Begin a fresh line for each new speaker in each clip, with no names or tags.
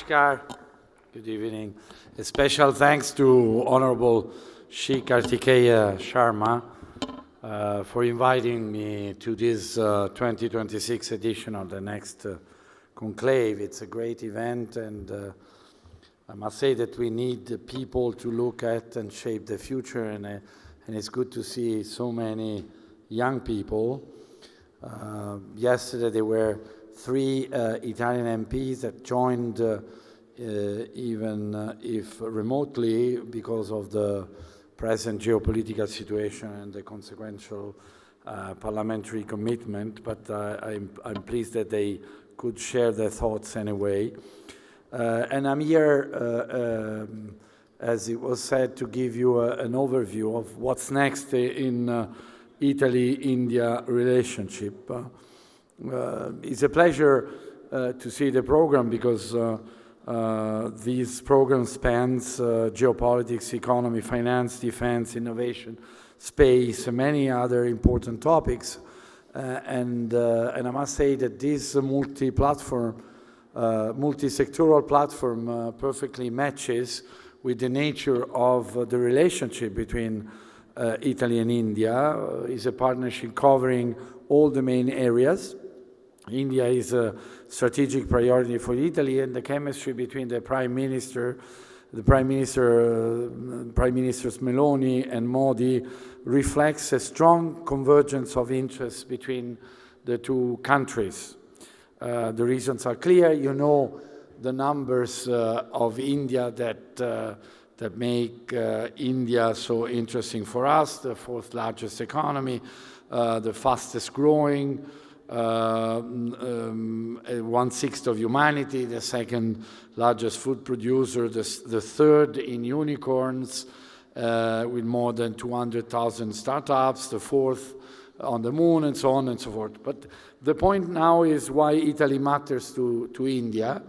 Namaskar. Good evening. A special thanks to Honorable Shri Kartikeya Sharma for inviting me to this 2026 edition of the NXT Conclave. It's a great event, and I must say that we need people to look at and shape the future, and it's good to see so many young people. Yesterday there were 3 Italian MPs that joined, even if remotely, because of the present geopolitical situation and the consequential parliamentary commitment, but I'm pleased that they could share their thoughts anyway. And I'm here, as it was said, to give you an overview of what's next in Italy-India relationship. It's a pleasure to see the program because this program spans geopolitics, economy, finance, defense, innovation, space, and many other important topics. And I must say that this multi-sectoral platform perfectly matches with the nature of the relationship between Italy and India. It's a partnership covering all the main areas. India is a strategic priority for Italy, and the chemistry between the Prime Ministers Meloni and Modi reflects a strong convergence of interests between the two countries. The reasons are clear. You know the numbers of India that make India so interesting for us, the 4th largest economy, the fastest growing, 1/6 of humanity, the 2nd largest food producer, the 3rd in unicorns, with more than 200,000 startups, the 4th on the moon, and so on and so forth. But the point now is why Italy matters to India.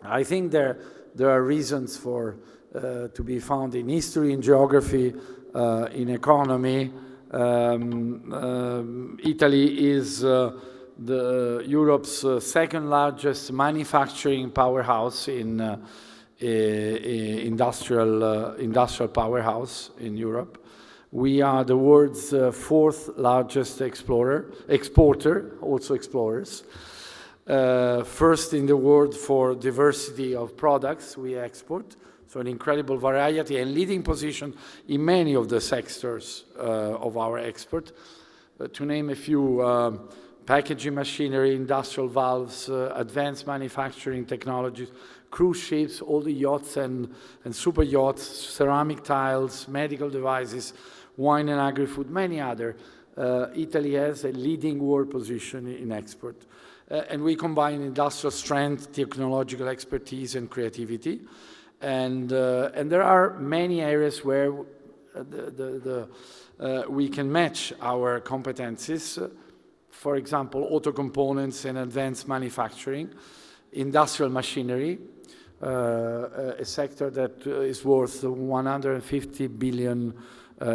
I think there are reasons for to be found in history, in geography, in economy. Italy is Europe's 2nd largest manufacturing powerhouse in industrial powerhouse in Europe. We are the world's 4th largest exporter, also explorers. 1st in the world for diversity of products we export. So an incredible variety and leading position in many of the sectors of our export. To name a few, packaging machinery, industrial valves, advanced manufacturing technologies, cruise ships, all the yachts and super yachts, ceramic tiles, medical devices, wine and agri-food, many other. Italy has a leading world position in export. And we combine industrial strength, technological expertise, and creativity. And there are many areas where we can match our competencies. For example, auto components and advanced manufacturing, industrial machinery, a sector that is worth 150 billion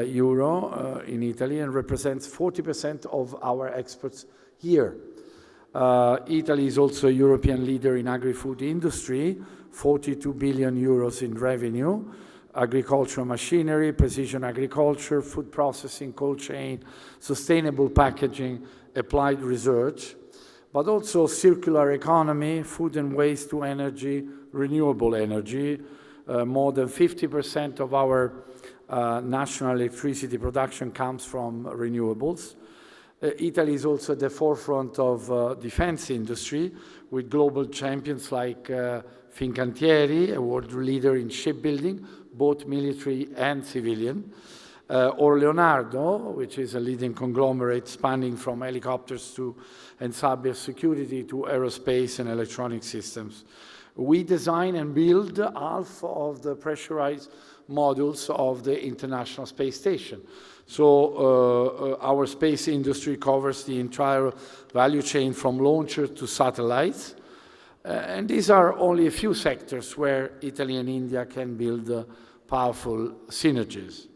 euro in Italy and represents 40% of our exports here. Italy is also a European leader in agri-food industry, 42 billion euros in revenue, agricultural machinery, precision agriculture, food processing, cold chain, sustainable packaging, applied research, but also circular economy, food and waste to energy, renewable energy. More than 50% of our national electricity production comes from renewables. Italy is also at the forefront of defense industry with global champions like Fincantieri, a world leader in shipbuilding, both military and civilian, or Leonardo, which is a leading conglomerate spanning from helicopters and cybersecurity to aerospace and electronic systems. We design and build half of the pressurized modules of the International Space Station. So our space industry covers the entire value chain from launcher to satellites. And these are only a few sectors where Italy and India can build powerful synergies.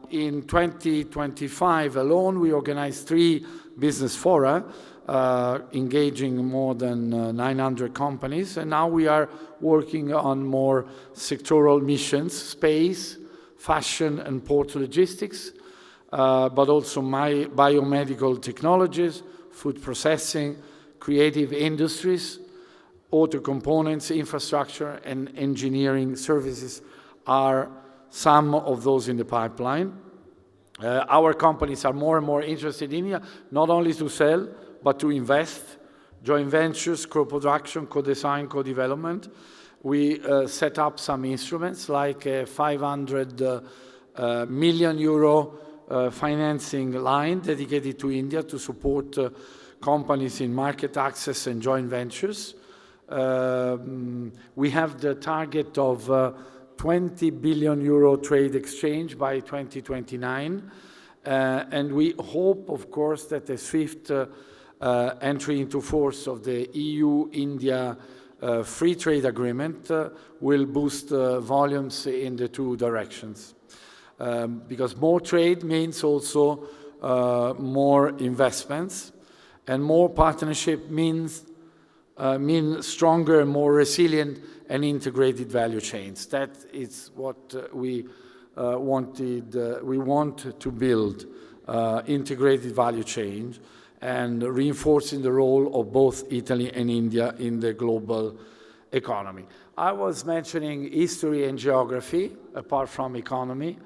In 2025 alone, we organized 3 business fora engaging more than 900 companies. And now we are working on more sectoral missions, space, fashion and port logistics, but also biomedical technologies, food processing, creative industries, auto components, infrastructure, and engineering services are some of those in the pipeline. Our companies are more and more interested in India, not only to sell, but to invest, joint ventures, co-production, co-design, co-development. We set up some instruments like a 500 million euro financing line dedicated to India to support companies in market access and joint ventures. We have the target of 20 billion euro trade exchange by 2029. And we hope, of course, that the swift entry into force of the EU-India free trade agreement will boost volumes in the two directions. Because more trade means also more investments, and more partnership means stronger and more resilient and integrated value chains. That is what we want to build, integrated value chains, and reinforcing the role of both Italy and India in the global economy. I was mentioning history and geography, apart from economy,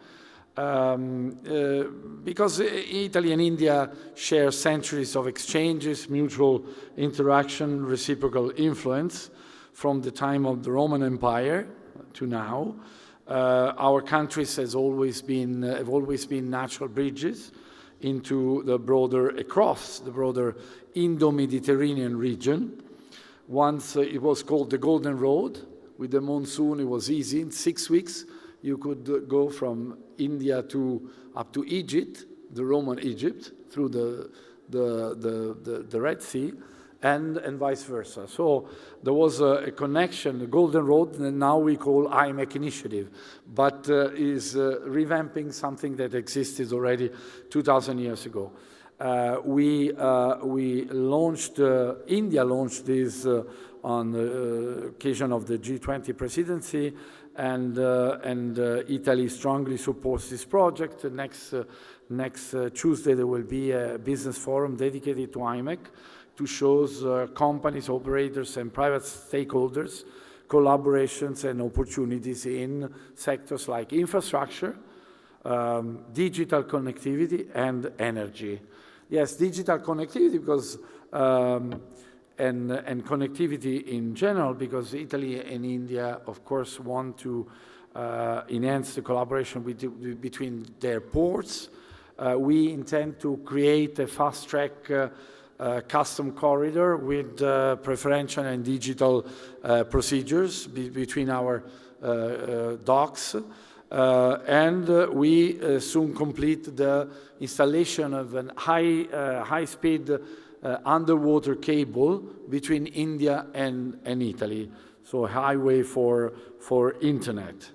because Italy and India share centuries of exchanges, mutual interaction, reciprocal influence from the time of the Roman Empire to now. Our countries have always been natural bridges across the broader Indo-Mediterranean region. Once it was called the Golden Road. With the monsoon, it was easy. In 6 weeks, you could go from India up to Egypt, the Roman Egypt, through the Red Sea, and vice versa. So there was a connection, the Golden Road, that now we call IMEC initiative, but is revamping something that existed already 2,000 years ago. India launched this on the occasion of the G20 presidency, and Italy strongly supports this project. Next Tuesday there will be a business forum dedicated to IMEC to show companies, operators, and private stakeholders collaborations and opportunities in sectors like infrastructure, digital connectivity, and energy. Yes, digital connectivity because and connectivity in general, because Italy and India, of course, want to enhance the collaboration between their ports. We intend to create a fast-track custom corridor with preferential and digital procedures between our docks. And we soon complete the installation of a high-speed underwater cable between India and Italy, so a highway for internet.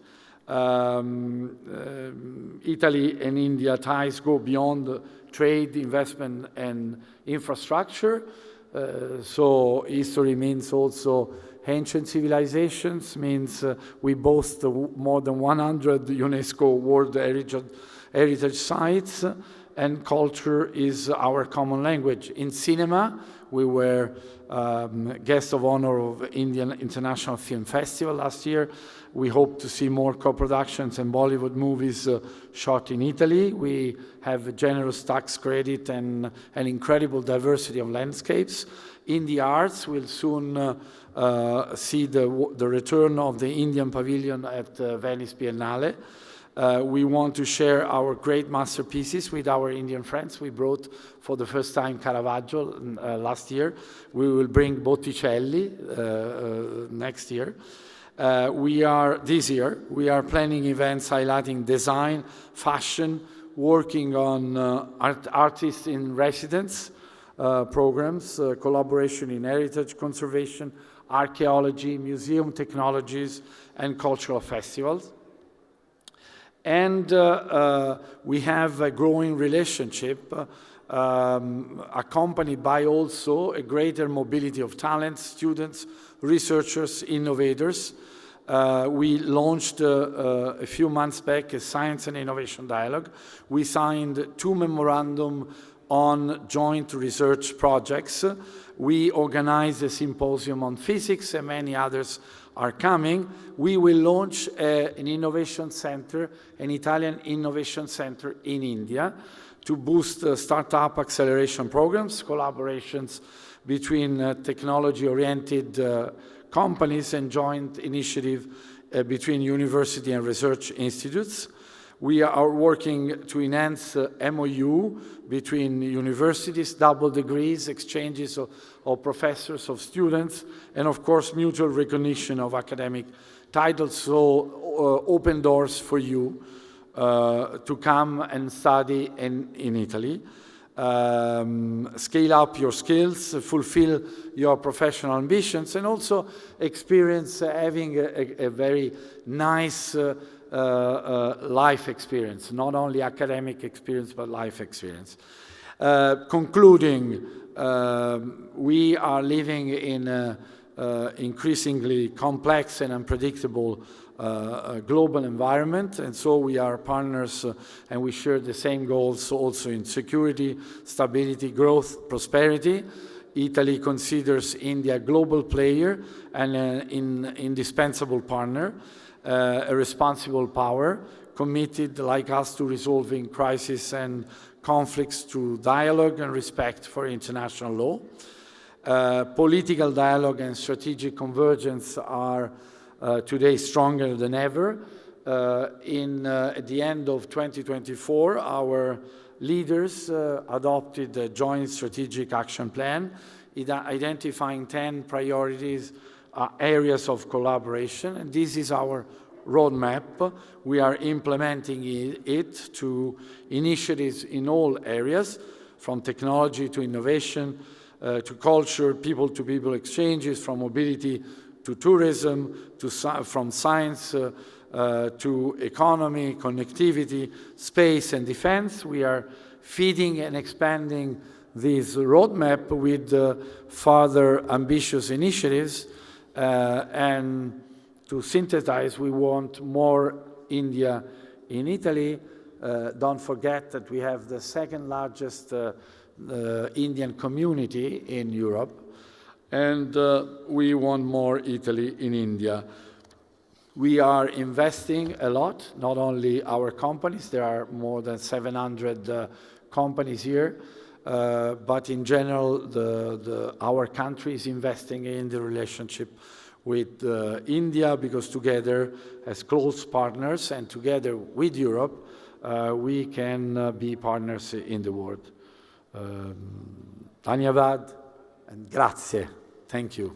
Italy and India ties go beyond trade, investment, and infrastructure. So history means also ancient civilizations, means we boast more than 100 UNESCO World Heritage Sites, and culture is our common language. In cinema, we were guest of honor of Indian International Film Festival last year. We hope to see more co-productions and Bollywood movies shot in Italy. We have a generous tax credit and an incredible diversity of landscapes. In the arts, we'll soon see the return of the Indian Pavilion at Venice Biennale. We want to share our great masterpieces with our Indian friends. We brought for the first time Caravaggio last year. We will bring Botticelli next year. This year, we are planning events highlighting design, fashion, working on artists in residence programs, collaboration in heritage conservation, archaeology, museum technologies, and cultural festivals. And we have a growing relationship accompanied by also a greater mobility of talents, students, researchers, innovators. We launched a few months back a Science and Innovation Dialogue. We signed 2 memorandums on joint research projects. We organized a symposium on physics, and many others are coming. We will launch an innovation center, an Italian innovation center in India, to boost startup acceleration programs, collaborations between technology-oriented companies, and joint initiative between university and research institutes. We are working to enhance MOU between universities, double degrees, exchanges of professors, of students, and of course mutual recognition of academic titles, so open doors for you to come and study in Italy. Scale up your skills, fulfill your professional ambitions, and also experience having a very nice life experience, not only academic experience, but life experience. Concluding, we are living in an increasingly complex and unpredictable global environment, and so we are partners and we share the same goals also in security, stability, growth, prosperity. Italy considers India a global player and an indispensable partner, a responsible power, committed like us to resolving crises and conflicts through dialogue and respect for international law. Political dialogue and strategic convergence are today stronger than ever. At the end of 2024, our leaders adopted a joint strategic action plan, identifying 10 priorities, areas of collaboration, and this is our roadmap. We are implementing it to initiatives in all areas, from technology to innovation, to culture, people-to-people exchanges, from mobility to tourism, from science to economy, connectivity, space, and defense. We are feeding and expanding this roadmap with further ambitious initiatives. And to synthesize, we want more India in Italy. Don't forget that we have the second largest Indian community in Europe, and we want more Italy in India. We are investing a lot, not only our companies, there are more than 700 companies here, but in general, our country is investing in the relationship with India, because together, as close partners and together with Europe, we can be partners in the world. Dhanyavad and grazie. Thank you.